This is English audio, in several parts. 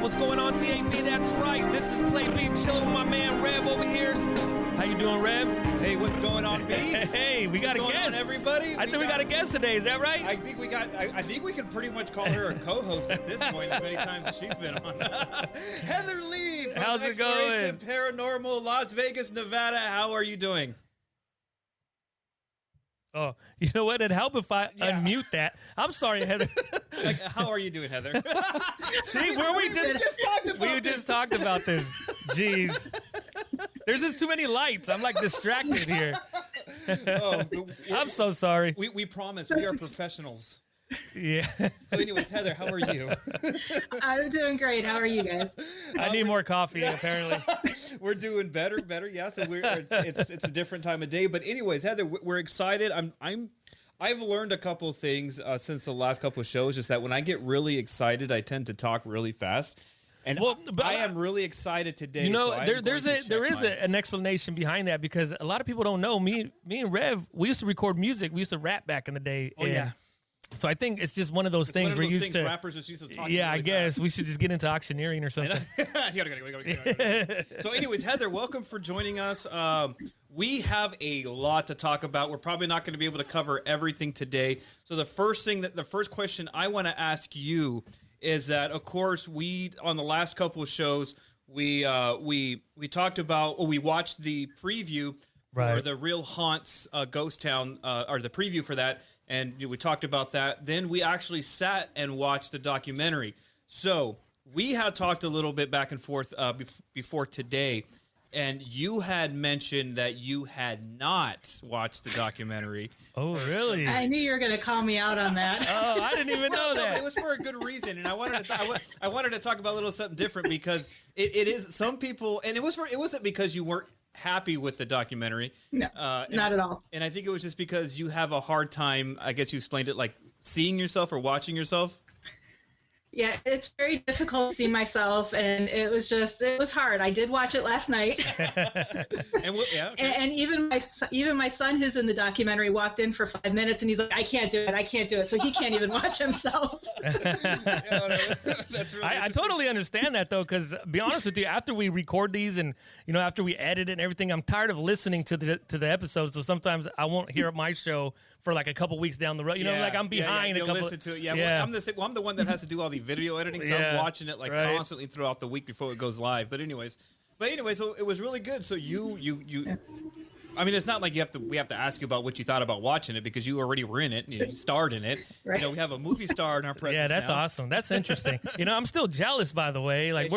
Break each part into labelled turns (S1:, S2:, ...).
S1: What's going on, TAP? That's right. This is Play Beat, chilling with my man Rev over here. How you doing, Rev?
S2: Hey, what's going on, B?
S1: Hey, we got a guest.
S2: What's going on, everybody?
S1: I think we got a guest today. Is that right?
S2: I think we got. I think we could pretty much call her a co-host at this point, as many times as she's been on. Heather Leigh from
S1: How's it going?
S2: Exploration Paranormal, Las Vegas, Nevada. How are you doing?
S1: Oh, you know what? It'd help if I unmute that. I'm sorry, Heather.
S2: Like, how are you doing, Heather?
S1: See, we just talked about this. Jeez. There's just too many lights. I'm like distracted here. I'm so sorry.
S2: We promise we are professionals.
S1: Yeah.
S2: So anyways, Heather, how are you?
S3: I'm doing great. How are you guys?
S1: I need more coffee, apparently.
S2: We're doing better. Yeah. So it's a different time of day. But anyways, Heather, we're excited. I've learned a couple of things since the last couple of shows. Just that when I get really excited, I tend to talk really fast. And I am really excited today.
S1: You know, so there is an explanation behind that, because a lot of people don't know. Me and Rev, we used to record music. We used to rap back in the day.
S2: Oh, yeah.
S1: So I think it's just one of those things we're used to.
S2: Rappers are used to talk.
S1: Yeah, really I guess we should just get into auctioneering or something.
S2: So anyways, Heather, welcome for joining us. We have a lot to talk about. We're probably not going to be able to cover everything today. So the first question I want to ask you is that, of course, on the last couple of shows, we talked about, or we watched the preview for the Real Haunts Ghost Town, or the preview for that, and we talked about that. Then we actually sat and watched the documentary. So we had talked a little bit back and forth before today, and you had mentioned that you had not watched the documentary.
S1: Oh, really?
S3: I knew you were going to call me out on that.
S1: Oh, I didn't even know that.
S2: But it was for a good reason, and I wanted to talk about a little something different, because it is some people, and it wasn't because you weren't happy with the documentary.
S3: No, not at all.
S2: And I think it was just because you have a hard time, I guess you explained it, like seeing yourself or watching yourself.
S3: Yeah, it's very difficult to see myself, and it was hard. I did watch it last night. and even my son, who's in the documentary, walked in for 5 minutes, and he's like, I can't do it. So he can't even watch himself.
S2: That's really
S1: I totally understand that, though, because be honest with you, after we record these and after we edit it and everything, I'm tired of listening to the episodes. So sometimes I won't hear my show for like a couple weeks down the road. Like I'm behind a couple.
S2: Listen to it. Yeah. Well, I'm the one that has to do all the video editing, so I'm watching it constantly throughout the week before it goes live. But anyways, so it was really good. So you I mean, it's not like we have to ask you about what you thought about watching it, because you already were in it and you starred in it.
S3: Right.
S2: We have a movie star in our presence.
S1: Yeah, that's
S2: now.
S1: awesome. That's interesting. I'm still jealous, by the way. Like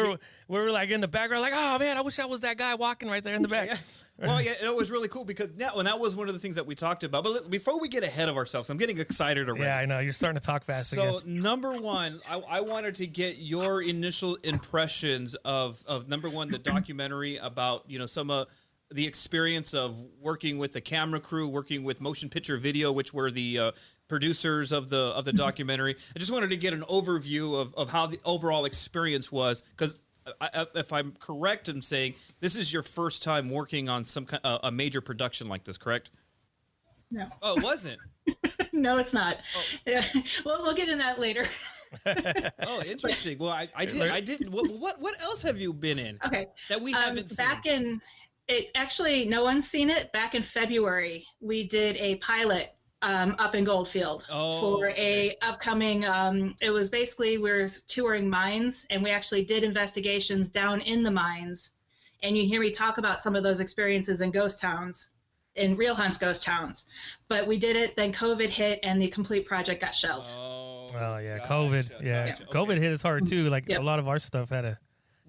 S1: we're like in the background, like, oh man, I wish I was that guy walking right there in the back.
S2: Yeah. Well, yeah, it was really cool, because that was one of the things that we talked about. But before we get ahead of ourselves, I'm getting excited already.
S1: Yeah, I know. You're starting to talk fast
S2: so,
S1: again.
S2: Number one, I wanted to get your initial impressions of number one, the documentary about, some of the experience of working with the camera crew, working with motion picture video, which were the producers of the documentary. I just wanted to get an overview of how the overall experience was, because if I'm correct in saying this is your first time working on some kind a major production like this, correct?
S3: No.
S2: Oh, it wasn't?
S3: No, it's not.
S2: Oh.
S3: Yeah. Well, we'll get in that later.
S2: Oh, interesting. Well, I did. What else have you been in?
S3: Okay.
S2: That we haven't seen?
S3: Actually, no one's seen it. Back in February, we did a pilot up in Goldfield for a upcoming, it was basically, we're touring mines, and we actually did investigations down in the mines. And you hear me talk about some of those experiences in ghost towns, in Real Hunts ghost towns. But we did it, then COVID hit, and the complete project got shelved.
S1: Oh yeah, COVID. Yeah, okay. COVID hit us hard too. Like a lot of our stuff had to.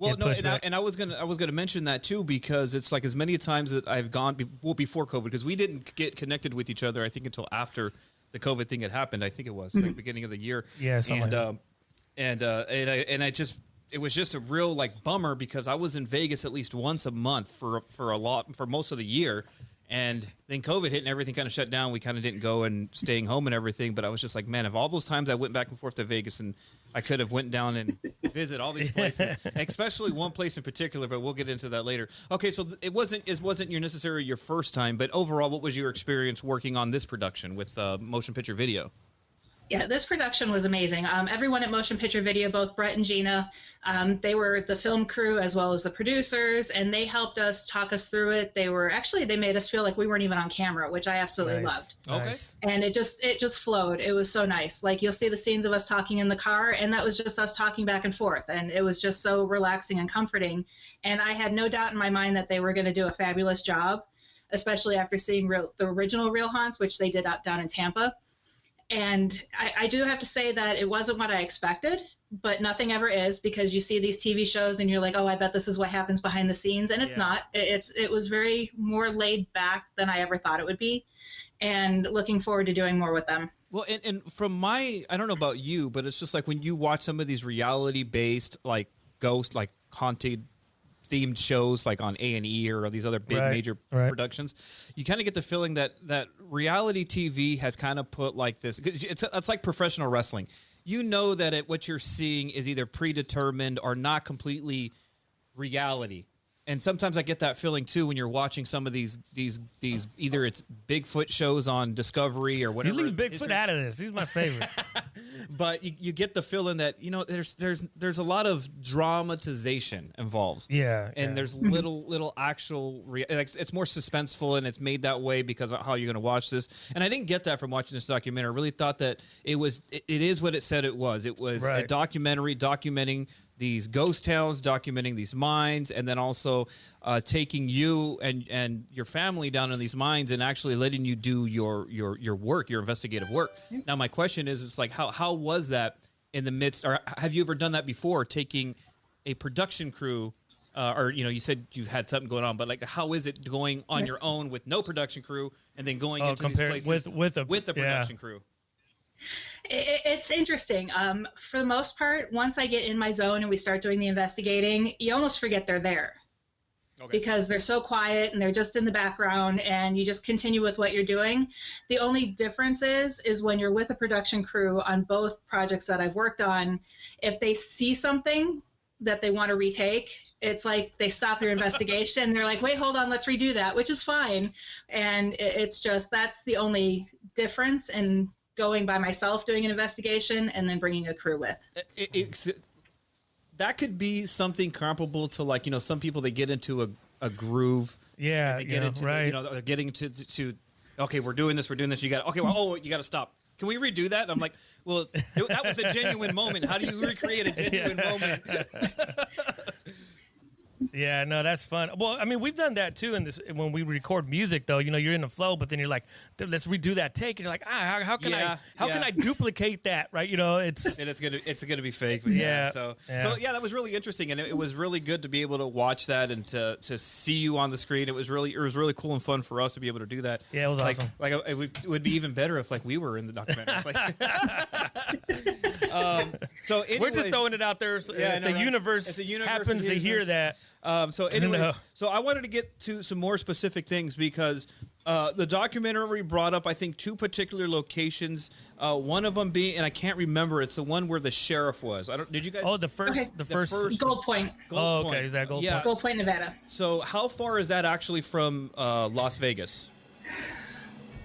S2: Well, no, and I was gonna mention that too, because it's like as many times that I've gone before COVID, because we didn't get connected with each other, I think, until after the COVID thing had happened. I think it was like beginning of the year.
S1: Yeah,
S2: and I just, it was just a real bummer, because I was in Vegas at least once a month for most of the year. And then COVID hit and everything kind of shut down. We kind of didn't go and staying home and everything. But I was just like, man, of all those times I went back and forth to Vegas, and I could have went down and visit all these places, especially one place in particular. But we'll get into that later. Okay, so it wasn't necessarily your first time, but overall, what was your experience working on this production with motion picture video?
S3: Yeah, this production was amazing. Everyone at Motion Picture Video, both Brett and Gina, they were the film crew as well as the producers, and they helped us talk us through it. They made us feel like we weren't even on camera, which I absolutely loved.
S2: Okay.
S3: And it just flowed. It was so nice. Like, you'll see the scenes of us talking in the car, and that was just us talking back and forth. And it was just so relaxing and comforting. And I had no doubt in my mind that they were going to do a fabulous job, especially after seeing the original Real Haunts, which they did down in Tampa. And I do have to say that it wasn't what I expected, but nothing ever is, because you see these TV shows and you're like, oh, I bet this is what happens behind the scenes. And it's not. It was very more laid back than I ever thought it would be. And looking forward to doing more with them.
S2: Well, and from I don't know about you, but it's just like when you watch some of these reality-based, like ghost, like haunted themed shows like on A&E or these other big major productions, you kind of get the feeling that reality TV has kind of put like this, it's like professional wrestling. You know that what you're seeing is either predetermined or not completely reality. And sometimes I get that feeling too when you're watching some of these either it's Bigfoot shows on Discovery or whatever.
S1: You leave Bigfoot out of this. He's my favorite.
S2: But you get the feeling that, you know, there's a lot of dramatization involved.
S1: Yeah.
S2: And there's little actual it's more suspenseful, and it's made that way because of how you're going to watch this. And I didn't get that from watching this documentary. I really thought that it is what it said it was. It was a documentary documenting these ghost towns, documenting these mines, and then also taking you and your family down in these mines and actually letting you do your work, your investigative work. Now, my question is, it's like, how was that in the midst, or have you ever done that before, taking a production crew, or, you know, you said you had something going on, but like, how is it going on your own with no production crew and then going into these places with a production crew?
S3: It's interesting. For the most part, once I get in my zone and we start doing the investigating, you almost forget they're there. Because they're so quiet and they're just in the background, and you just continue with what you're doing. The only difference is when you're with a production crew on both projects that I've worked on, if they see something that they want to retake, it's like they stop your investigation and they're like, wait, hold on, let's redo that, which is fine. And it's just, that's the only difference in going by myself doing an investigation and then bringing a crew with.
S2: That could be something comparable to, like, you know, some people, they get into a groove.
S1: Yeah,
S2: they get into they're getting to okay, we're doing this. You got you got to stop. Can we redo that? I'm like, well, that was a genuine moment. How do you recreate a genuine moment?
S1: Yeah, no, that's fun. Well, I mean, we've done that too in this when we record music, though. You know, you're in the flow, but then you're like, let's redo that take, and you're like, how can I duplicate that, right? You know, it's gonna be fake. But so that was really interesting, and it was really good to be able to watch that and to see you on the screen. It was really cool and fun for us to be able to do that. Yeah, it was awesome.
S2: Like it would be even better if, like, we were in the documentary. So anyways,
S1: we're just throwing it out there. So the universe happens to hear that.
S2: So I wanted to get to some more specific things because the documentary brought up, I think, two particular locations. One of them being, and I can't remember, it's the one where the sheriff was. Did you guys?
S1: Oh, the first
S3: Gold Point.
S1: Okay, is that Gold Point?
S3: Gold Point, Nevada.
S2: So how far is that actually from Las Vegas?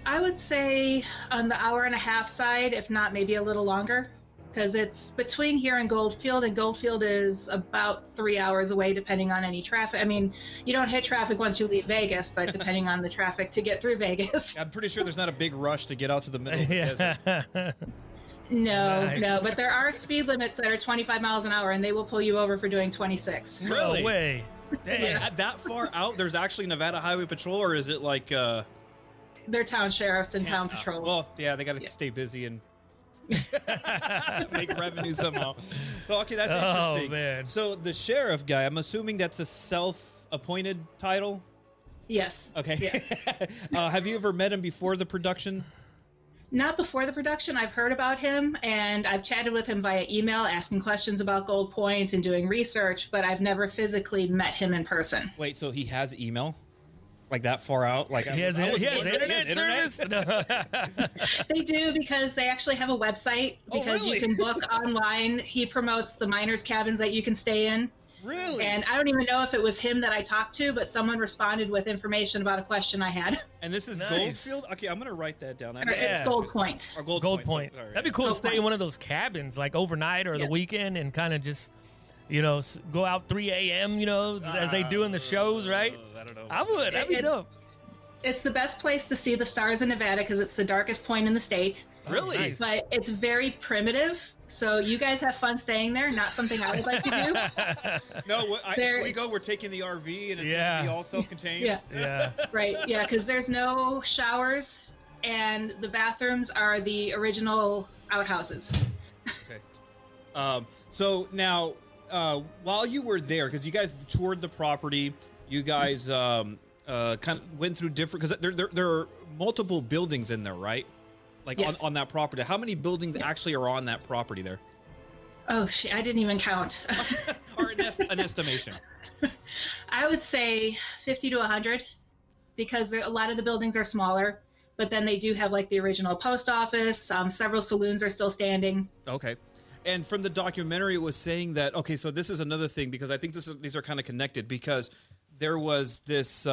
S3: I would say on the hour and a half side, if not maybe a little longer. Because it's between here and Goldfield, and Goldfield is about 3 hours away, depending on any traffic. I mean, you don't hit traffic once you leave Vegas, but depending on the traffic to get through Vegas.
S2: I'm pretty sure there's not a big rush to get out to the middle of the desert.
S3: No, but there are speed limits that are 25 miles an hour, and they will pull you over for doing 26.
S2: Really?
S1: No way. Damn.
S2: That far out, there's actually Nevada Highway Patrol, or is it like...
S3: They're town sheriffs and town patrol.
S2: Well, yeah, they got to stay busy and... make revenue somehow. So, okay, that's interesting.
S1: Oh, man.
S2: So the sheriff guy, I'm assuming that's a self-appointed title?
S3: Yes.
S2: Okay.
S3: Yeah.
S2: Have you ever met him before the production?
S3: Not before the production. I've heard about him, and I've chatted with him via email, asking questions about Gold Point and doing research, but I've never physically met him in person.
S2: Wait, so he has email? Like that far out? Like
S1: he has internet service? No.
S3: They do, because they actually have a website, because you can book online. He promotes the miners' cabins that you can stay in.
S2: Really?
S3: And I don't even know if it was him that I talked to, but someone responded with information about a question I had.
S2: And this is
S1: Nice.
S2: Goldfield? Okay, I'm going to write that down.
S3: It's Gold Point.
S2: Or
S1: Gold Point.
S2: Sorry,
S1: That'd be cool to
S3: Gold
S1: stay
S3: Point.
S1: in one of those cabins, like overnight or the weekend, and kind of just, go out 3 a.m., as they do in the shows, right?
S2: I don't know.
S1: I would. That'd be dope.
S3: It's the best place to see the stars in Nevada because it's the darkest point in the state.
S2: Really?
S1: Nice.
S3: But it's very primitive. So you guys have fun staying there. Not something I would like to do.
S2: No, if we go, we're taking the RV and it's going to be all self-contained.
S1: Yeah.
S3: Right. Yeah, because there's no showers and the bathrooms are the original outhouses.
S2: Okay. So now, while you were there, because you guys toured the property, you guys kind of went through different, because there are multiple buildings in there, right? Like
S3: Yes.
S2: on that property. How many buildings actually are on that property there?
S3: Oh, shit, I didn't even count.
S2: Or an estimation?
S3: I would say 50 to 100 because a lot of the buildings are smaller, but then they do have like the original post office. Several saloons are still standing.
S2: Okay. And from the documentary, it was saying that, okay, so this is another thing, because I think these are kind of connected, because there was this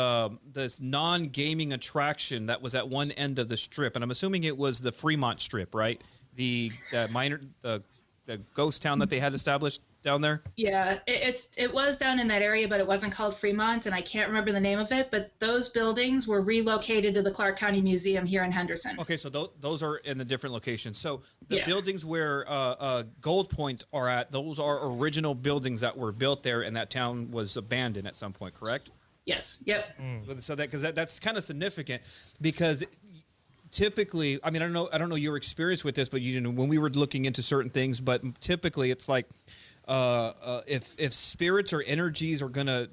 S2: non-gaming attraction that was at one end of the strip, and I'm assuming it was the Fremont Strip, right? The ghost town that they had established down there.
S3: Yeah, it was down in that area, but it wasn't called Fremont, and I can't remember the name of it. But those buildings were relocated to the Clark County Museum here in Henderson.
S2: Okay, so those are in a different location. So the buildings where Gold Point are at, those are original buildings that were built there, and that town was abandoned at some point, correct?
S3: Yes. Yep.
S2: So that's kind of significant, because typically, I mean, I don't know your experience with this, but when we were looking into certain things, but typically it's like, if spirits or energies are gonna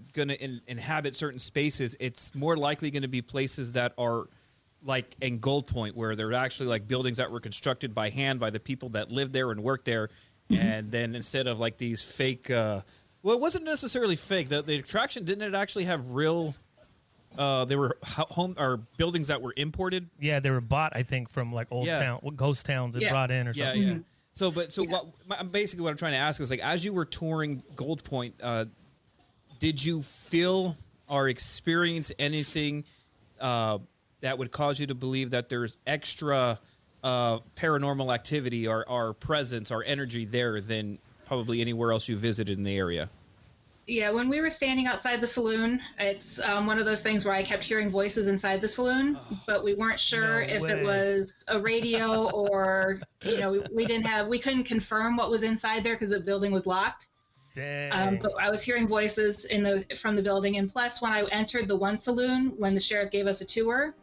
S2: inhabit certain spaces, it's more likely going to be places that are like in Gold Point, where they're actually like buildings that were constructed by hand by the people that lived there and worked there, and then instead of like these fake, well, it wasn't necessarily fake. The attraction, didn't it actually have real? They were home or buildings that were imported.
S1: Yeah, they were bought, I think, from like old ghost towns and brought in or something.
S2: Yeah. So basically what I'm trying to ask is, like, as you were touring Gold Point, did you feel or experience anything that would cause you to believe that there's extra paranormal activity or presence or energy there than probably anywhere else you visited in the area?
S3: Yeah, when we were standing outside the saloon, it's one of those things where I kept hearing voices inside the saloon, but we weren't sure if it was a radio or, we couldn't confirm what was inside there because the building was locked.
S1: Dang.
S3: But I was hearing voices from the building, and plus when I entered the one saloon, when the sheriff gave us a tour,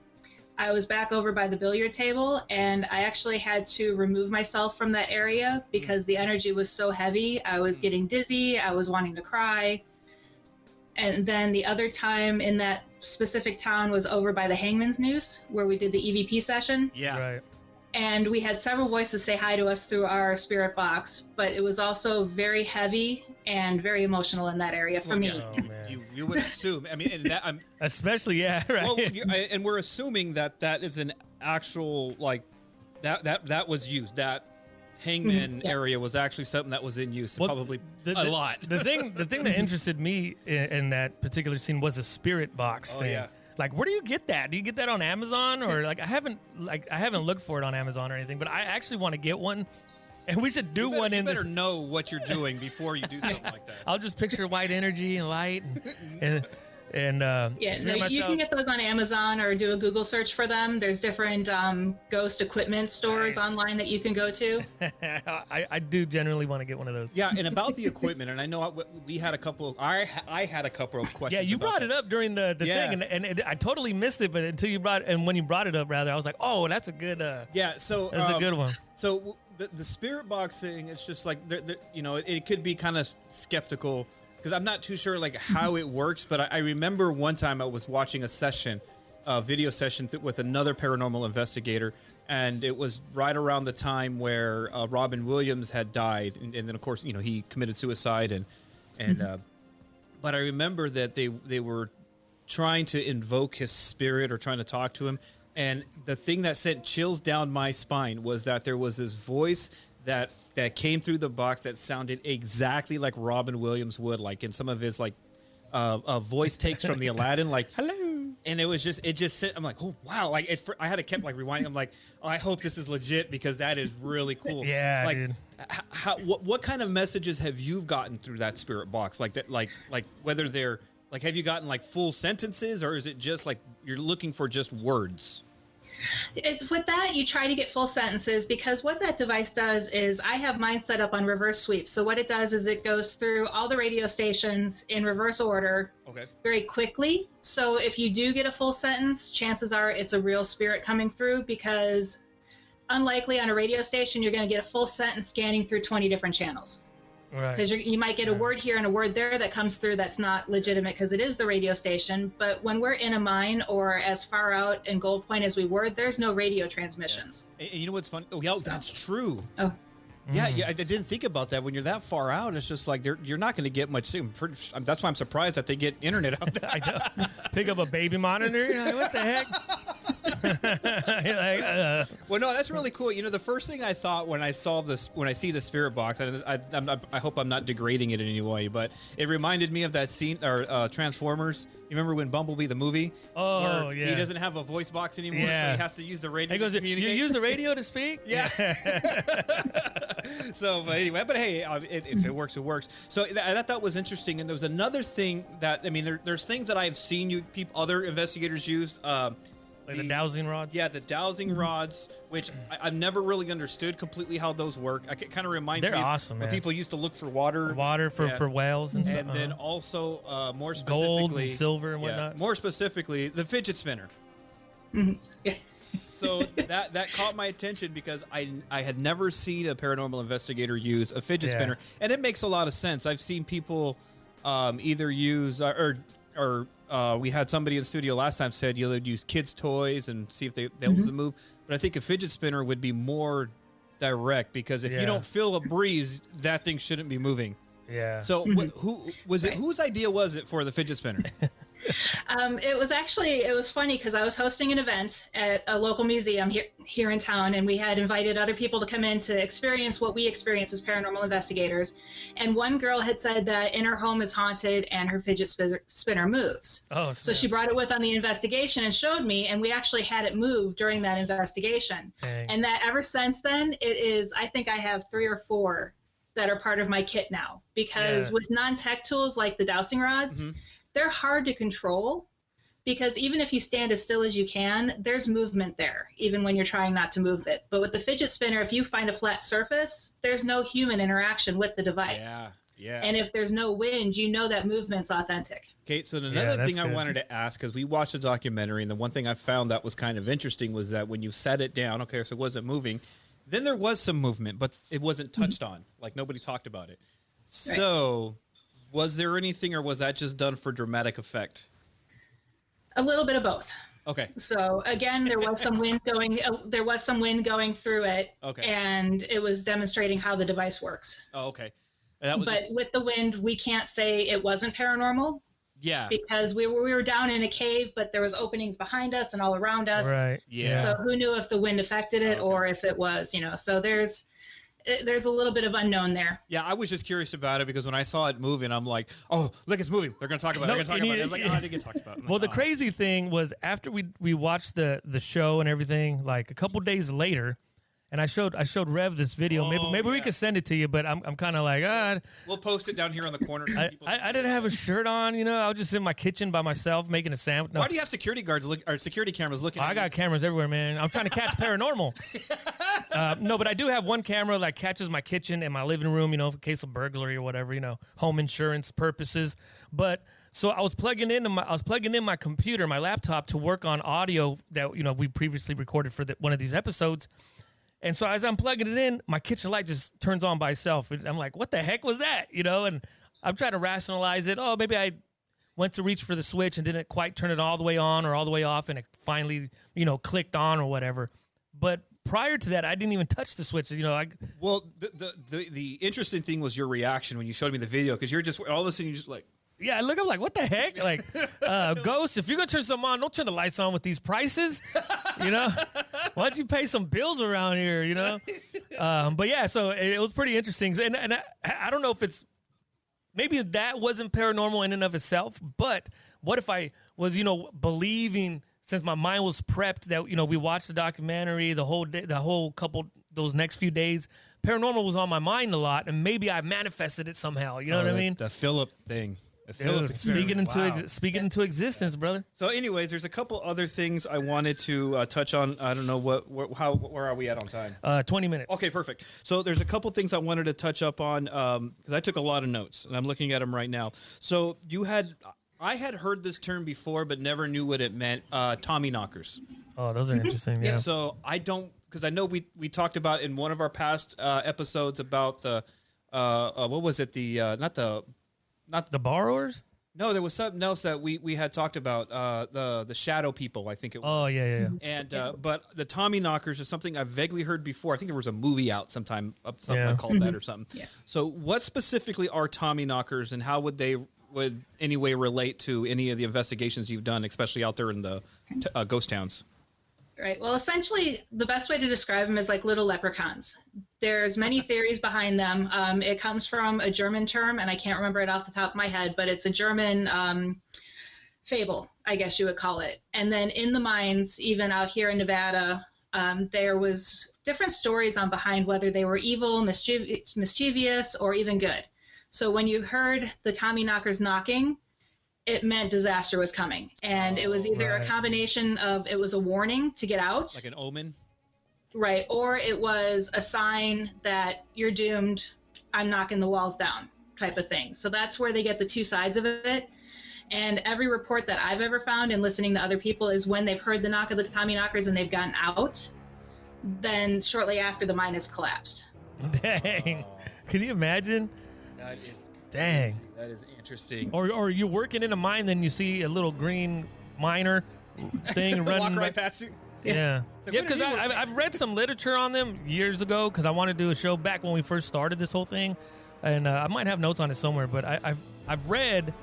S3: I was back over by the billiard table, and I actually had to remove myself from that area because the energy was so heavy. I was getting dizzy. I was wanting to cry. And then the other time in that specific town was over by the Hangman's Noose, where we did the EVP session.
S2: Yeah.
S1: Right.
S3: And we had several voices say hi to us through our spirit box, but it was also very heavy and very emotional in that area for me.
S1: Oh, man.
S2: You would assume. I mean, and that
S1: Especially, right.
S2: well, and we're assuming that is an actual, like, that was used. That Hangman area was actually something that was in use, probably a lot.
S1: The thing that interested me in that particular scene was a spirit box thing.
S2: Yeah.
S1: Like, where do you get that? Do you get that on Amazon, or like I haven't looked for it on Amazon or anything, but I actually want to get one, and we should do one in
S2: this. You
S1: this.
S2: better know what you're doing before you do something like that.
S1: I'll just picture white energy and light, and
S3: you can get those on Amazon or do a Google search for them. There's different ghost equipment stores online that you can go to.
S1: I do generally want to get one of those.
S2: Yeah, and about the equipment, and I know we had a couple. I had a couple of questions.
S1: Yeah, you brought it up during the thing, and I totally missed it. But when you brought it up, rather, I was like, oh, that's a good.
S2: So
S1: that's a good one.
S2: So the spirit box thing, it's just like it could be kind of skeptical, because I'm not too sure like how it works, but I remember one time I was watching a video session with another paranormal investigator, and it was right around the time where Robin Williams had died, and then of course he committed suicide, but I remember that they were trying to invoke his spirit or trying to talk to him, And the thing that sent chills down my spine was that there was this voice that came through the box that sounded exactly like Robin Williams would, like in some of his like voice takes from the Aladdin, like
S1: hello.
S2: And it just I'm like, oh wow, like I had to kept like rewinding. I'm like, oh, I hope this is legit because that is really cool.
S1: Yeah,
S2: like
S1: dude.
S2: What kind of messages have you gotten through that spirit box? Like that, like whether they're like, have you gotten like full sentences, or is it just like you're looking for just words?
S3: It's with that, you try to get full sentences, because what that device does is, I have mine set up on reverse sweep. So what it does is it goes through all the radio stations in reverse order very quickly. So if you do get a full sentence, chances are it's a real spirit coming through, because unlikely on a radio station, you're going to get a full sentence scanning through 20 different channels. Because you might get a word here and a word there that comes through that's not legitimate because it is the radio station. But when we're in a mine or as far out in Gold Point as we were, there's no radio transmissions.
S2: And you know what's funny? Oh, yeah, that's true.
S3: Oh.
S2: Yeah, I didn't think about that. When you're that far out, it's just like you're not going to get much. That's why I'm surprised that they get internet out there.
S1: I know. Pick up a baby monitor. You're like, what the heck?
S2: Well, no, that's really cool. You know, the first thing I thought when I see the spirit box, and I hope I'm not degrading it in any way, but it reminded me of that scene or Transformers. You remember when Bumblebee the movie?
S1: Oh, yeah.
S2: He doesn't have a voice box anymore, so he has to use the radio.
S1: He goes,
S2: to communicate.
S1: You use the radio to speak?
S2: Yeah. So, but anyway, hey, if it works, it works. So I thought that was interesting. And there was another thing that, I mean, there's things that I've seen other investigators use.
S1: Like the dowsing rods?
S2: Yeah, the dowsing rods, which I've never really understood completely how those work. It kind of reminds me
S1: awesome,
S2: when people used to look for water.
S1: For whales and stuff.
S2: And then also, more specifically...
S1: Gold and silver and whatnot.
S2: More specifically, the fidget spinner. So that caught my attention because I had never seen a paranormal investigator use a fidget spinner, and it makes a lot of sense. I've seen people either use or we had somebody in the studio last time said they'd use kids' toys and see if they able to move, but I think a fidget spinner would be more direct because if you don't feel a breeze, that thing shouldn't be moving.
S1: Yeah.
S2: So who was it? Whose idea was it for the fidget spinner?
S3: It was funny because I was hosting an event at a local museum here in town, and we had invited other people to come in to experience what we experience as paranormal investigators. And one girl had said that in her home is haunted and her fidget spinner moves.
S1: Oh,
S3: so she brought it with on the investigation and showed me, and we actually had it move during that investigation. Dang. And that ever since then, I think I have 3 or 4 that are part of my kit now, because with non-tech tools like the dowsing rods, they're hard to control, because even if you stand as still as you can, there's movement there, even when you're trying not to move it. But with the fidget spinner, if you find a flat surface, there's no human interaction with the device.
S2: Yeah.
S3: And if there's no wind, that movement's authentic.
S2: Okay, so another thing I wanted to ask, because we watched a documentary, and the one thing I found that was kind of interesting was that when you set it down, so it wasn't moving, then there was some movement, but it wasn't touched on. Like, nobody talked about it. So... was there anything, or was that just done for dramatic effect?
S3: A little bit of both.
S2: Okay.
S3: So again, there was some wind going. There was some wind going through it.
S2: Okay.
S3: And it was demonstrating how the device works.
S2: Oh, okay. But
S3: with the wind, we can't say it wasn't paranormal.
S2: Yeah.
S3: Because we were down in a cave, but there was openings behind us and all around us.
S1: Right.
S2: Yeah.
S3: So who knew if the wind affected it or if it was, So there's a little bit of unknown there.
S2: Yeah, I was just curious about it because when I saw it moving, I'm like, oh, look, it's moving. They're going to talk about it. They're going to talk about it. I was like, oh, I didn't get talked about.
S1: Well, the crazy thing was after we watched the show and everything, like a couple days later, and I showed Rev this video. Maybe we could send it to you, but I'm kind of like,
S2: we'll post it down here on the corner.
S1: I didn't have a shirt on, I was just in my kitchen by myself making a sandwich. No.
S2: Why do you have security guards or security cameras looking at you?
S1: I got cameras everywhere, man. I'm trying to catch paranormal. No, but I do have one camera that catches my kitchen and my living room, in case of burglary or whatever, home insurance purposes. But so I was plugging in my computer, my laptop, to work on audio that we previously recorded for one of these episodes. And so as I'm plugging it in, my kitchen light just turns on by itself. And I'm like, what the heck was that? And I'm trying to rationalize it. Oh, maybe I went to reach for the switch and didn't quite turn it all the way on or all the way off, and it finally, clicked on or whatever. But prior to that, I didn't even touch the switch.
S2: Well, the interesting thing was your reaction when you showed me the video, because you're just all of a sudden you're just like,
S1: Yeah, I look up like, what the heck? Like, Ghost, if you're going to turn something on, don't turn the lights on with these prices, you know? Why don't you pay some bills around here, you know? But yeah, so it was pretty interesting. And I don't know if it's, maybe that wasn't paranormal in and of itself, but what if I was, believing, since my mind was prepped that, we watched the documentary the whole day, those next few days, paranormal was on my mind a lot, and maybe I manifested it somehow. You know what I mean?
S2: The Philip thing.
S1: Dude, speaking into existence, brother.
S2: So, anyways, there's a couple other things I wanted to touch on. I don't know where are we at on time?
S1: 20 minutes.
S2: Okay, perfect. So, there's a couple things I wanted to touch up on because I took a lot of notes, and I'm looking at them right now. So, I had heard this term before, but never knew what it meant. Tommy knockers.
S1: Oh, those are interesting. Yeah.
S2: So, I don't, because I know we talked about in one of our past episodes about the what was it? Not
S1: the borrowers?
S2: No, there was something else that we had talked about. The shadow people, I think it was.
S1: Oh, yeah.
S2: And but the Tommy knockers is something I've vaguely heard before. I think there was a movie out something called that or something. Yeah. So what specifically are Tommy knockers, and how would they any way relate to any of the investigations you've done, especially out there in the ghost towns?
S3: Right. Well, essentially, the best way to describe them is like little leprechauns. There's many theories behind them. It comes from a German term, and I can't remember it off the top of my head, but it's a German fable, I guess you would call it. And then in the mines, even out here in Nevada, there was different stories on behind whether they were evil, mischievous, or even good. So when you heard the Tommy knockers knocking, it meant disaster was coming. And it was either a combination of, it was a warning to get out.
S2: Like an omen?
S3: Right. Or it was a sign that you're doomed, I'm knocking the walls down type of thing. So that's where they get the two sides of it. And every report that I've ever found and listening to other people is when they've heard the knock of the Tommy knockers and they've gotten out, then shortly after the mine has collapsed.
S1: Dang. Can you imagine?
S2: That is
S1: dang.
S2: That is interesting.
S1: Or you're working in a mine, then you see a little green miner thing running
S2: walk right past you.
S1: Yeah, because I've read some literature on them years ago because I wanted to do a show back when we first started this whole thing, and I might have notes on it somewhere. But I've read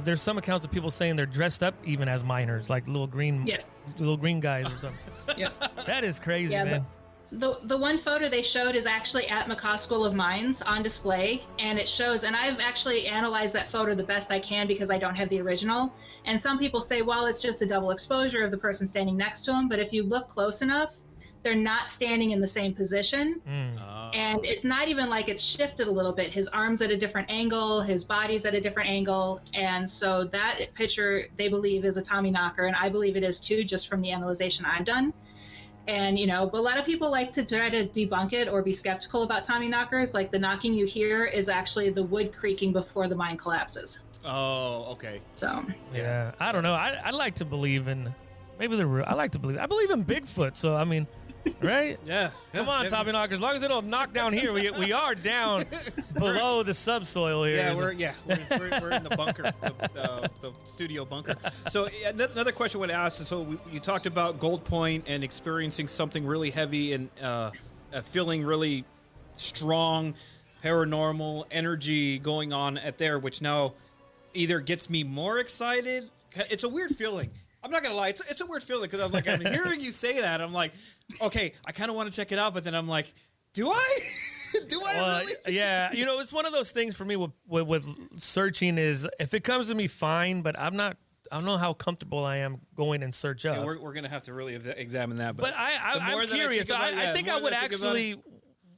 S1: there's some accounts of people saying they're dressed up even as miners, like little green guys or something. Yeah, that is crazy, man.
S3: The one photo they showed is actually at McCaw School of Mines on display, and it shows, and I've actually analyzed that photo the best I can because I don't have the original. And some people say, well, it's just a double exposure of the person standing next to him. But if you look close enough, they're not standing in the same position. And it's not even like it's shifted a little bit. His arm's at a different angle, his body's at a different angle. And so that picture, they believe, is a Tommy knocker. And I believe it is too, just from the analyzation I've done. And, but a lot of people like to try to debunk it or be skeptical about Tommy knockers. Like the knocking you hear is actually the wood creaking before the mine collapses.
S2: Oh, okay.
S3: So.
S1: Yeah, I don't know. I like to believe in, maybe they're real. I believe in Bigfoot. So, I mean, right?
S2: Yeah.
S1: Come on, Tommy knockers. As long as they don't knock down here, we are down below the subsoil here.
S2: Yeah, we're in the bunker, the studio bunker. So another question I want to ask is, so you talked about Gold Point and experiencing something really heavy and feeling really strong paranormal energy going on at there, which now either gets me more excited. It's a weird feeling. I'm not gonna lie, it's a weird feeling because I'm hearing you say that. I'm like, okay, I kind of want to check it out, but then I'm like, do I? Do I really?
S1: Yeah, it's one of those things for me with searching is if it comes to me, fine, but I don't know how comfortable I am going and search up.
S2: Yeah, we're gonna have to really examine that.
S1: But I'm curious. I think I would actually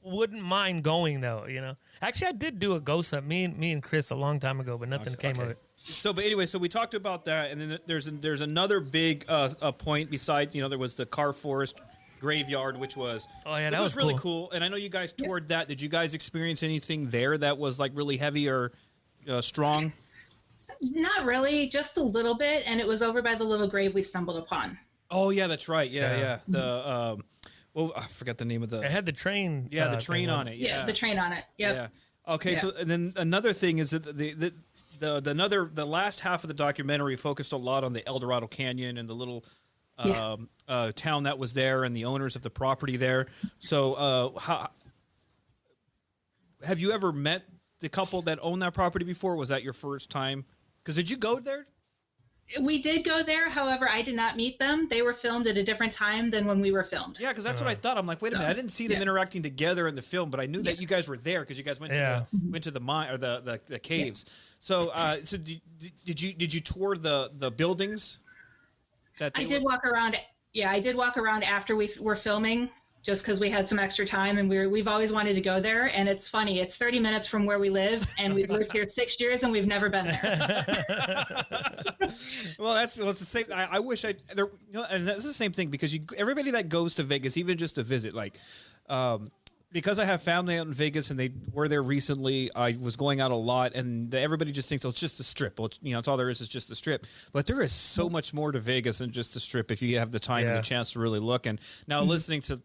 S1: wouldn't mind going though. Actually, I did do a ghost hunt, me and Chris a long time ago, but nothing came of it.
S2: So, but anyway, so we talked about that, and then there's another big point besides, there was the Carr Forest graveyard, which was
S1: that was
S2: really cool. And I know you guys toured that. Did you guys experience anything there that was like really heavy or strong?
S3: Not really, just a little bit, and it was over by the little grave we stumbled upon.
S2: Oh yeah, that's right. Yeah. The I forgot the name of the.
S1: It had the train.
S2: Yeah, the train on it. Yeah,
S3: the train on it. Yep.
S2: Yeah. Okay, so and then another thing is that the last half of the documentary focused a lot on the El Dorado Canyon and the little town that was there and the owners of the property there. So, have you ever met the couple that owned that property before? Was that your first time Because did you go there?
S3: We did go there. However, I did not meet them. They were filmed at a different time than when we were filmed.
S2: Yeah, because that's what I thought. I'm like, wait a minute, I didn't see them interacting together in the film, but I knew that you guys were there because you guys went to the mine or the caves. So, so did you tour the buildings?
S3: I did walk around. Yeah, I did walk around after we were filming, just because we had some extra time, and we've always wanted to go there. And it's funny, it's 30 minutes from where we live, and we've lived here 6 years, and we've never been there.
S2: Well, it's the same. I wish and that's the same thing because everybody that goes to Vegas, even just to visit, like, because I have family out in Vegas and they were there recently, I was going out a lot, and everybody just thinks, oh, it's just the Strip. Well, it's all there is just the Strip. But there is so much more to Vegas than just the Strip if you have the time and the chance to really look. And now listening to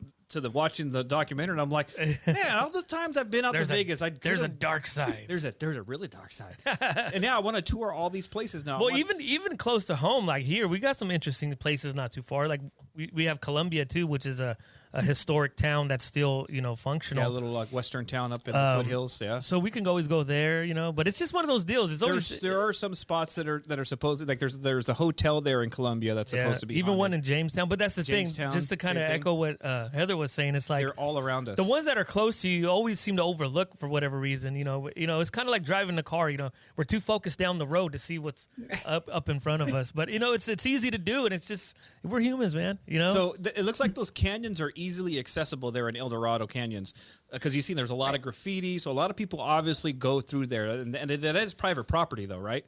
S2: watching the documentary, and I'm like, man, all the times I've been out to Vegas, there's
S1: a dark side.
S2: There's a really dark side. And now I want to tour all these places now.
S1: Well, even close to home, like here, we got some interesting places not too far. Like we have Columbia too, which is a historic town that's still functional.
S2: Yeah, a little like western town up in the foothills. Yeah,
S1: so we can always go there, but it's just one of those deals. It's always
S2: there are some spots that are supposed, like there's a hotel there in Columbia that's supposed to be
S1: even one in Jamestown. But that's the thing, just to kind of echo what Heather was saying. It's like
S2: they're all around us.
S1: The ones that are close to you always seem to overlook for whatever reason. It's kind of like driving the car. We're too focused down the road to see what's up in front of us. But it's easy to do, and it's just we're humans, man.
S2: So it looks like those canyons are easily accessible there in El Dorado canyons, because you see there's a lot of graffiti, so a lot of people obviously go through there, and that is private property though, right?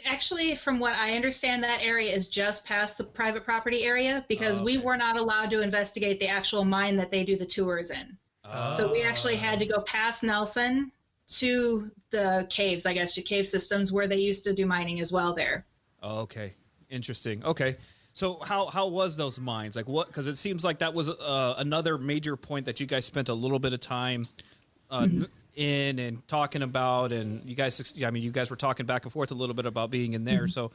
S3: Actually, from what I understand, that area is just past the private property area because we were not allowed to investigate the actual mine that they do the tours in. So we actually had to go past Nelson to the caves, I guess, to cave systems where they used to do mining as well there.
S2: Oh, okay. Interesting. Okay. So how was those mines? Like what? Because it seems like that was another major point that you guys spent a little bit of time in and talking about, and you guys were talking back and forth a little bit about being in there. So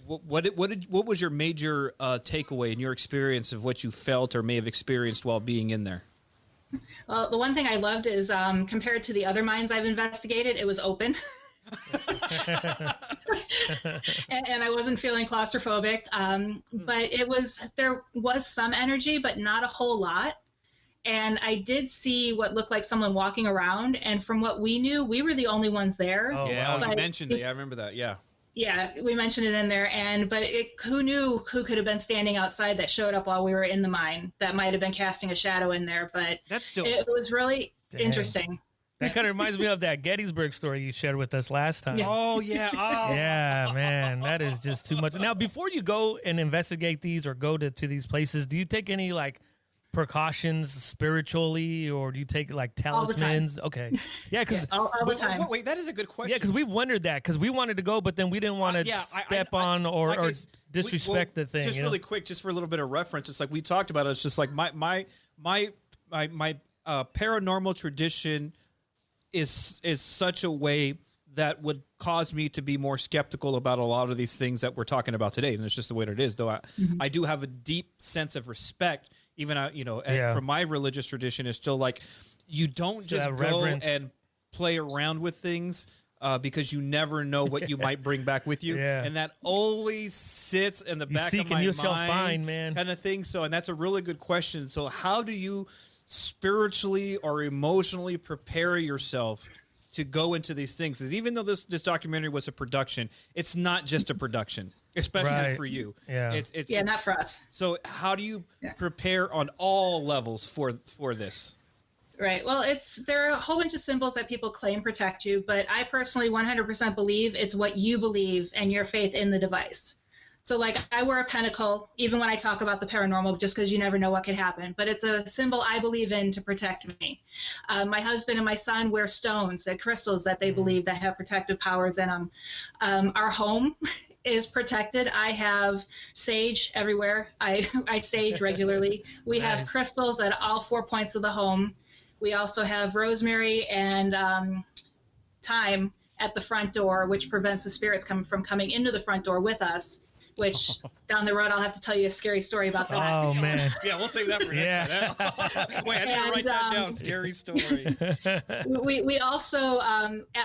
S2: what was your major takeaway in your experience of what you felt or may have experienced while being in there?
S3: Well, the one thing I loved is compared to the other mines I've investigated, it was open. and I wasn't feeling claustrophobic, but there was some energy, but not a whole lot. And I did see what looked like someone walking around, and from what we knew, we were the only ones there.
S2: Oh, yeah, you mentioned it. I remember that.
S3: Yeah, we mentioned it in there, but who knew who could have been standing outside that showed up while we were in the mine? That might have been casting a shadow in there, but it was really interesting.
S1: That kind of reminds me of that Gettysburg story you shared with us last time.
S3: Yeah.
S2: Oh, yeah. Oh.
S1: Yeah, man, that is just too much. Now, before you go and investigate these or go to these places, do you take any precautions spiritually, or do you take talismans? Okay. Yeah, because
S3: all the time.
S2: Wait, that is a good question.
S1: Yeah, because we've wondered that, because we wanted to go, but then we didn't want to step on or disrespect the thing.
S2: Just really quick, just for a little bit of reference, it's like we talked about it. It's just like my paranormal tradition is such a way that would cause me to be more skeptical about a lot of these things that we're talking about today, and it's just the way it is. Though I do have a deep sense of respect, even from my religious tradition. Is still like you don't just go and play around with things because you never know what you might bring back with you, and that always sits in the back of my mind, you shall find, man, kind of thing. So, and that's a really good question. So, how do you spiritually or emotionally prepare yourself to go into these things? Because even though this documentary was a production, it's not just a production, especially for you.
S1: Yeah,
S3: it's not for us.
S2: So how do you prepare on all levels for this?
S3: Right. Well, there are a whole bunch of symbols that people claim protect you, but I personally 100% believe it's what you believe and your faith in the device. So I wear a pentacle, even when I talk about the paranormal, just because you never know what could happen. But it's a symbol I believe in to protect me. My husband and my son wear stones and crystals that they believe that have protective powers in them. Our home is protected. I have sage everywhere. I sage regularly. We have crystals at all 4 points of the home. We also have rosemary and thyme at the front door, which prevents the spirits from coming into the front door with us. which down the road I'll have to tell you a scary story about that.
S1: Oh man.
S2: Yeah, we'll save that for next time. Wait, I need to write that down. Scary story.
S3: We also,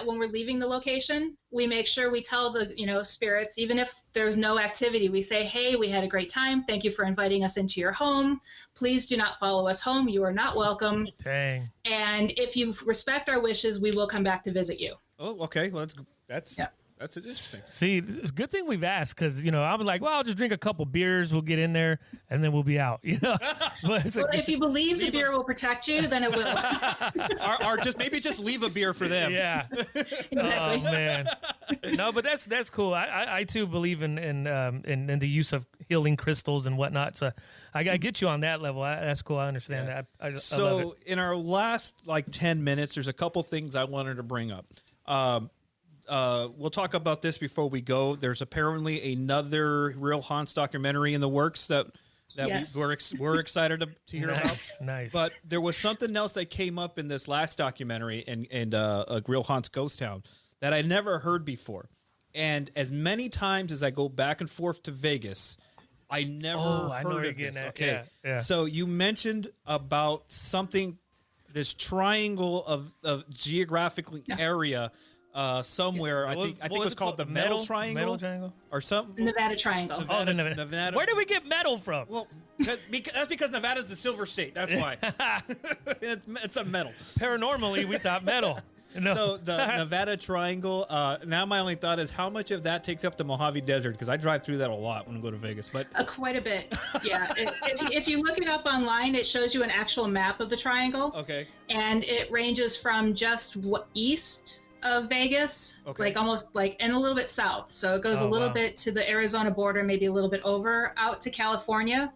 S3: when we're leaving the location, we make sure we tell the spirits, even if there's no activity, we say, hey, we had a great time. Thank you for inviting us into your home. Please do not follow us home. You are not welcome.
S1: Dang.
S3: And if you respect our wishes, we will come back to visit you.
S2: Oh, okay. Well, that's interesting.
S1: See, it's a good thing we've asked because, I was like, well, I'll just drink a couple beers. We'll get in there and then we'll be out, But
S3: if you believe the beer will protect you, then it will.
S2: or just leave a beer for them.
S1: Yeah.
S3: Exactly.
S1: Oh, man. No, but that's cool. I too believe in the use of healing crystals and whatnot. So I get you on that level. That's cool. I understand that. I love it.
S2: In our last 10 minutes, there's a couple things I wanted to bring up. We'll talk about this before we go. There's apparently another Real Haunts documentary in the works that
S3: yes.
S2: we're excited to hear about.
S1: Nice.
S2: But there was something else that came up in this last documentary and a Real Haunts Ghost Town that I never heard before. And as many times as I go back and forth to Vegas, I never heard of this. Okay.
S1: Yeah.
S2: So you mentioned about something, this triangle of geographical area somewhere. I think it was called the Metal Triangle.
S1: Metal Triangle?
S2: Or something.
S3: Nevada Triangle.
S1: The Nevada. Where did we get metal from?
S2: Well, that's because Nevada's the silver state. That's why. It's a metal.
S1: Paranormally, we thought metal. No.
S2: So the Nevada Triangle, now my only thought is how much of that takes up the Mojave Desert, because I drive through that a lot when I go to Vegas. But
S3: quite a bit, yeah. If you look it up online, it shows you an actual map of the triangle.
S2: Okay.
S3: And it ranges from just east of Vegas, almost and a little bit south. So it goes a little bit to the Arizona border, maybe a little bit over, out to California,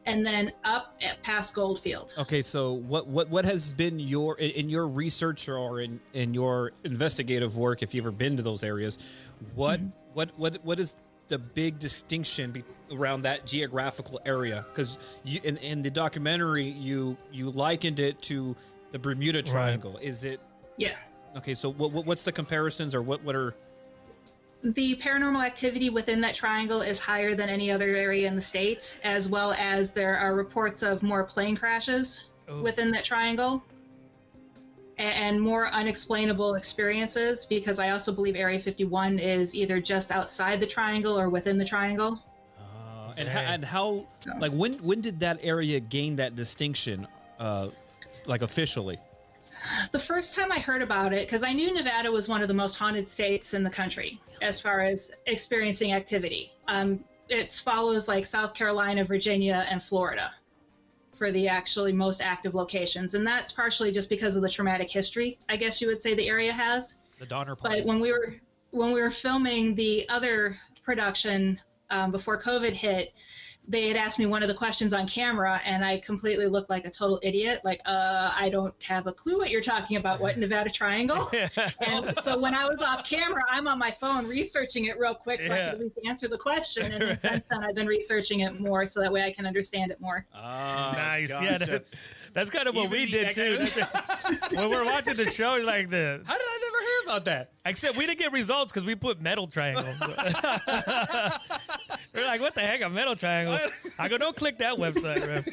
S3: and then up past Goldfield. Okay, so
S2: what has been in your research or in your investigative work, if you've ever been to those areas, what is the big distinction around that geographical area? Because in the documentary you likened it to the Bermuda Triangle. Right. Is it?
S3: Yeah.
S2: Okay, so what's the comparisons, or what are...
S3: The paranormal activity within that triangle is higher than any other area in the state, as well as there are reports of more plane crashes within that triangle and more unexplainable experiences, because I also believe Area 51 is either just outside the triangle or within the triangle.
S2: And how, when did that area gain that distinction, officially?
S3: The first time I heard about it, because I knew Nevada was one of the most haunted states in the country as far as experiencing activity. It follows South Carolina, Virginia, and Florida for the actually most active locations. And that's partially just because of the traumatic history, I guess you would say, the area has.
S2: The Donner Party.
S3: But when we were filming the other production before COVID hit, they had asked me one of the questions on camera, and I completely looked like a total idiot. I don't have a clue what you're talking about. What, Nevada Triangle? And so when I was off camera, I'm on my phone researching it real quick so I could at least answer the question. And then since then, I've been researching it more so that way I can understand it more.
S1: Nice.
S2: Gotcha.
S1: Yeah, that's kind of what we did too. When we're watching the show, how did I never
S2: hear about that?
S1: Except we didn't get results because we put Metal Triangle. We're like, what the heck, a Metal Triangle? I go, don't click that website, man.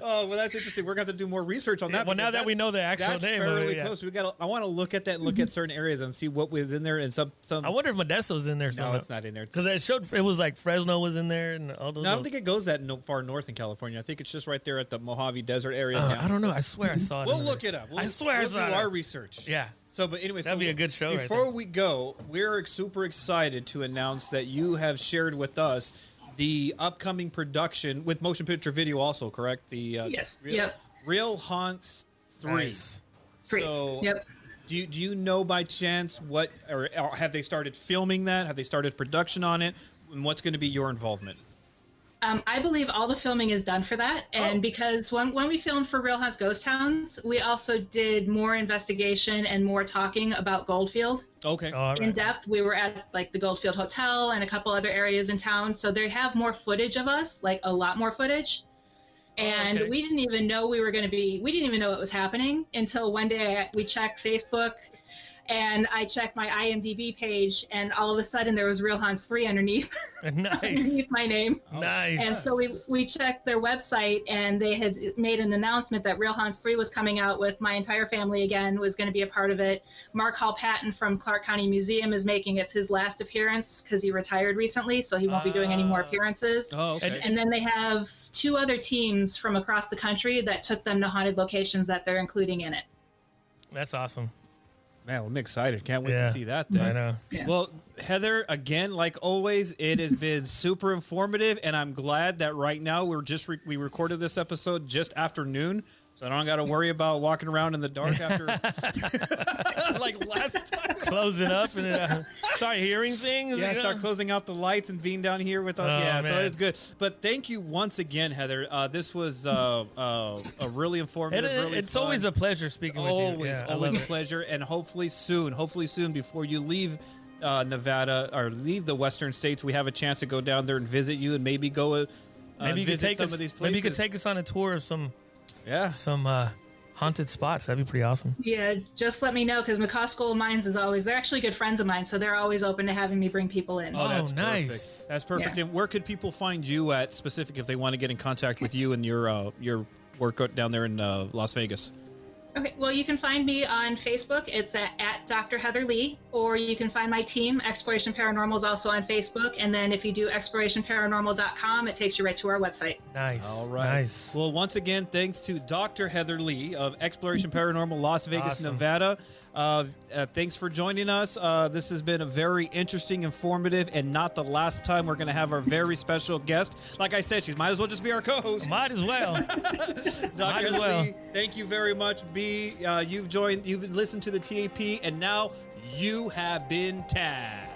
S2: Oh, well, that's interesting. We're going to have to do more research on that.
S1: Well, now that we know the actual name,
S2: fairly close. I want to look at that and look at certain areas and see what was in there. And some.
S1: I wonder if Modesto's in there.
S2: No, it's not in there.
S1: Because it was like Fresno was in there and all those.
S2: No, I don't think it goes that far north in California. I think it's just right there at the Mojave Desert area.
S1: I don't know. I swear I saw it.
S2: We'll look it up.
S1: I swear I saw it.
S2: We'll do our research.
S1: Yeah.
S2: So, but anyway,
S1: that'd be a good show.
S2: Before we go, we're super excited to announce that you have shared with us the upcoming production with motion picture video, also correct? The
S3: yes,
S2: Real Haunts 3.
S1: Nice.
S2: So,
S3: yep.
S2: Do you know by chance what, or have they started filming that? Have they started production on it? And what's going to be your involvement?
S3: I believe all the filming is done for that. And because when we filmed for Real Haunts Ghost Towns, we also did more investigation and more talking about Goldfield.
S2: Okay.
S3: In depth. We were at the Goldfield Hotel and a couple other areas in town. So they have more footage of us, a lot more footage. And we didn't even know we didn't even know it was happening until one day we checked Facebook And I checked my IMDb page, and all of a sudden there was Real Haunts 3 underneath,
S1: Nice.
S3: underneath my name.
S1: Nice.
S3: And so we checked their website, and they had made an announcement that Real Haunts 3 was coming out with my entire family again, was going to be a part of it. Mark Hall Patton from Clark County Museum is making it his last appearance because he retired recently, so he won't be doing any more appearances.
S2: Oh, okay.
S3: And then they have 2 other teams from across the country that took them to haunted locations that they're including in it.
S1: That's awesome.
S2: Man, I'm excited. Can't wait to see that thing.
S1: I know.
S3: Yeah.
S2: Well, Heather, again, like always, it has been super informative, and I'm glad that right now we recorded this episode just after noon, so I don't got to worry about walking around in the dark after like last time.
S1: Closing up and start hearing things.
S2: Yeah,
S1: you know?
S2: start closing out the lights and being down here with us.
S1: Oh,
S2: So
S1: man.
S2: it's good. But thank you once again, Heather. This was a really informative, really
S1: It's
S2: fun.
S1: always a pleasure speaking with you.
S2: Always,
S1: Yeah, I
S2: always a
S1: love it.
S2: pleasure. And hopefully soon, before you leave Nevada or leave the Western states, we have a chance to go down there and visit you and maybe go
S1: Maybe you could
S2: visit
S1: take
S2: some
S1: us.
S2: of these places.
S1: Maybe you could take us on a tour of some
S2: Yeah.
S1: haunted spots. That'd be pretty awesome.
S3: Yeah, just let me know, because McCaw School of Mines is always, they're actually good friends of mine, so they're always open to having me bring people in.
S2: Oh, that's
S1: nice.
S2: perfect. That's perfect.
S3: Yeah.
S2: And where could people find you at specific if they want to get in contact with you and your work down there in Las Vegas?
S3: Okay, well, you can find me on Facebook. It's at Dr. Heather Leigh, or you can find my team. Exploration Paranormal is also on Facebook. And then if you do explorationparanormal.com, it takes you right to our website.
S1: Nice.
S2: All right.
S1: Nice.
S2: Well, once again, thanks to Dr. Heather Leigh of Exploration Paranormal, Las Vegas,
S1: Awesome.
S2: Nevada. Thanks for joining us. This has been a very interesting, informative, and not the last time we're going to have our very special guest. Like I said, she might as well just be our co-host.
S1: Might as well.
S2: Dr.
S1: Might as
S2: Heather
S1: well.
S2: Leigh, thank you very much, B. You've listened to the TAP, and now you have been tagged.